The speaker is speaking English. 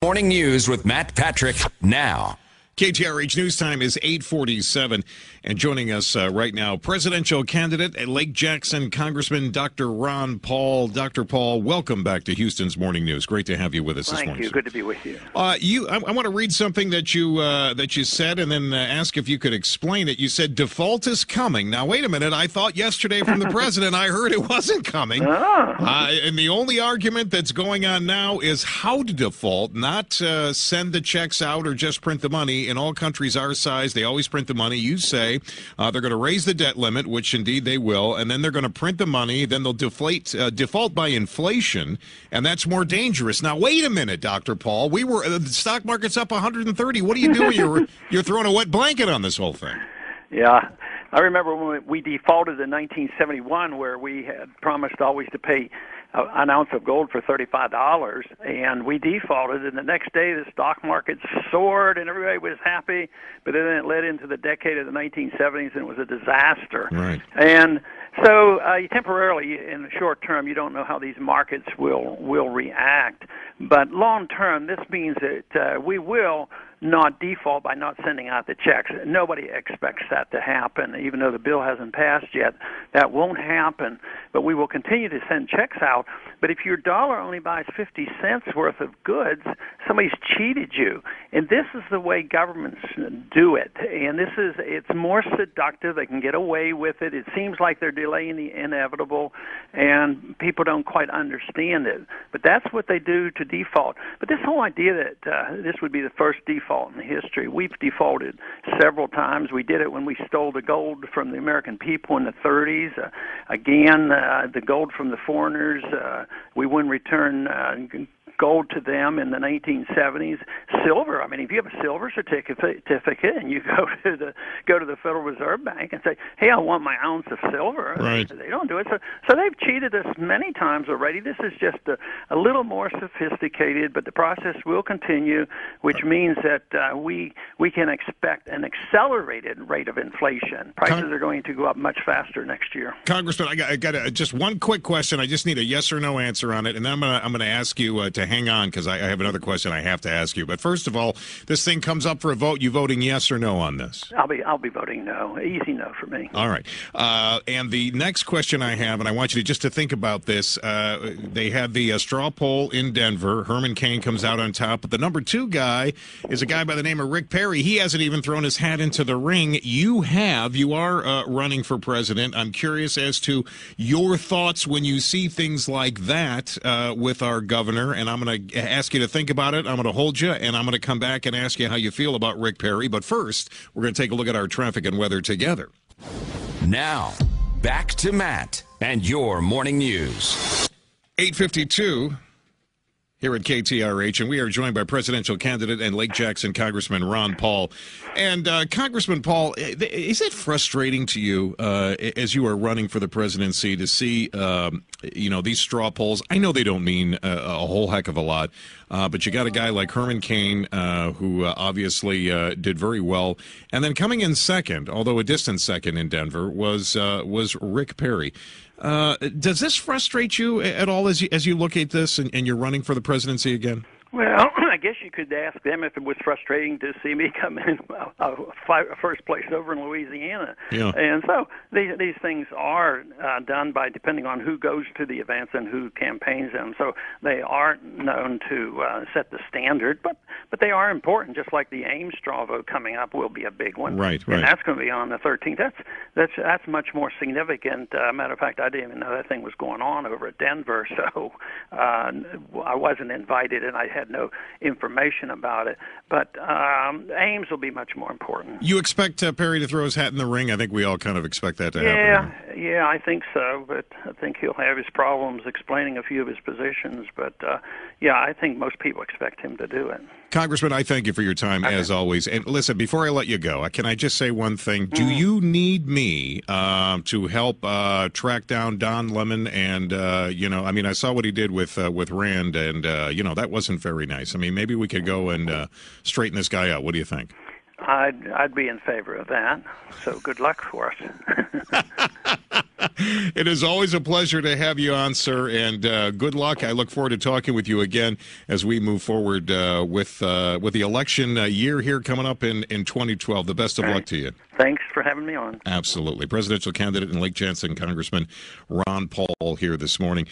Morning News with Matt Patrick now. KTRH News Time is 8:47, and joining us right now, presidential candidate at Lake Jackson, Congressman Dr. Ron Paul. Dr. Paul, welcome back to Houston's Morning News. Great to have you with us this morning. Thank you. Good to be with you. I want to read something that you said, and then ask if you could explain it. You said default is coming. Now, wait a minute. I thought yesterday from the president, I heard it wasn't coming. And the only argument that's going on now is how to default, not send the checks out or just print the money. In all countries our size, they always print the money. You say they're going to raise the debt limit, which indeed they will, and then they're going to print the money. Then they'll default by inflation, and that's more dangerous. Now, wait a minute, Dr. Paul. The stock market's up 130. What are you doing? You're throwing a wet blanket on this whole thing. Yeah. I remember when we defaulted in 1971, where we had promised always to pay an ounce of gold for $35, and we defaulted, and the next day the stock market soared and everybody was happy, but then it led into the decade of the 1970s and it was a disaster. Right. And so temporarily, in the short term, you don't know how these markets will react, but long term, this means that we will not default by not sending out the checks. Nobody expects that to happen, even though the bill hasn't passed yet. That won't happen, but we will continue to send checks out. But if your dollar only buys 50 cents worth of goods, somebody's cheated you. And this is the way governments do it. And it's more seductive. They can get away with it. It seems like they're delaying the inevitable, and people don't quite understand it. But that's what they do to default. But this whole idea that this would be the first default in history. We've defaulted several times. We did it when we stole the gold from the American people in the 30s. Again, the gold from the foreigners. We wouldn't return gold to them in the 1970s. Silver. I mean, if you have a silver certificate and you go to the Federal Reserve Bank and say, "Hey, I want my ounce of silver," right. They don't do it. So they've cheated us many times already. This is just a little more sophisticated, but the process will continue, which means that we can expect an accelerated rate of inflation. Prices are going to go up much faster next year. Congressman, I got just one quick question. I just need a yes or no answer on it, and then I'm gonna ask you to hang on because I have another question I have to ask you. But first of all, this thing comes up for a vote. You voting yes or no on this? I'll be voting no. Easy no for me. All right. And the next question I have, and I want you to think about this. They had the straw poll in Denver. Herman Cain comes out on top, but the number 2 guy is a guy by the name of Rick Perry. He hasn't even thrown his hat into the ring. You are running for president. I'm curious as to your thoughts when you see things like that with our governor, and I'm going to ask you to think about it. I'm going to hold you, and I'm going to come back and ask you how you feel about Rick Perry. But first, we're going to take a look at our traffic and weather together. Now, back to Matt and your morning news. 8:52 here at KTRH, and we are joined by presidential candidate and Lake Jackson Congressman Ron Paul. And Congressman Paul, is it frustrating to you as you are running for the presidency to see these straw polls? I know they don't mean a whole heck of a lot, but you got a guy like Herman Cain who obviously did very well, and then coming in second, although a distant second in Denver, was Rick Perry. Does this frustrate you at all as you look at this and you're running for the presidency again? Well, I guess you could ask them if it was frustrating to see me come in first place over in Louisiana. Yeah. And so these things are done by depending on who goes to the events and who campaigns them. So they are known to set the standard, but they are important. Just like the Ames straw vote coming up will be a big one. Right. And that's going to be on the 13th. That's much more significant. Matter of fact, I didn't even know that thing was going on over at Denver, so I wasn't invited, and I had no information about it. But Ames will be much more important. You expect Perry to throw his hat in the ring? I think we all kind of expect that to happen. Yeah, I think so. But I think he'll have his problems explaining a few of his positions. But, I think most people expect him to do it. Congressman, I thank you for your time, as always. And listen, before I let you go, can I just say one thing? Do you need me to help track down Don Lemon? And, I saw what he did with Rand, and, that wasn't very nice. I mean, maybe we could go and straighten this guy out. What do you think? I'd be in favor of that. So good luck for us. It is always a pleasure to have you on, sir, and good luck. I look forward to talking with you again as we move forward with the election year here coming up in 2012. The best of luck to you. Thanks for having me on. Absolutely. Presidential candidate and Lake Jansen Congressman Ron Paul here this morning.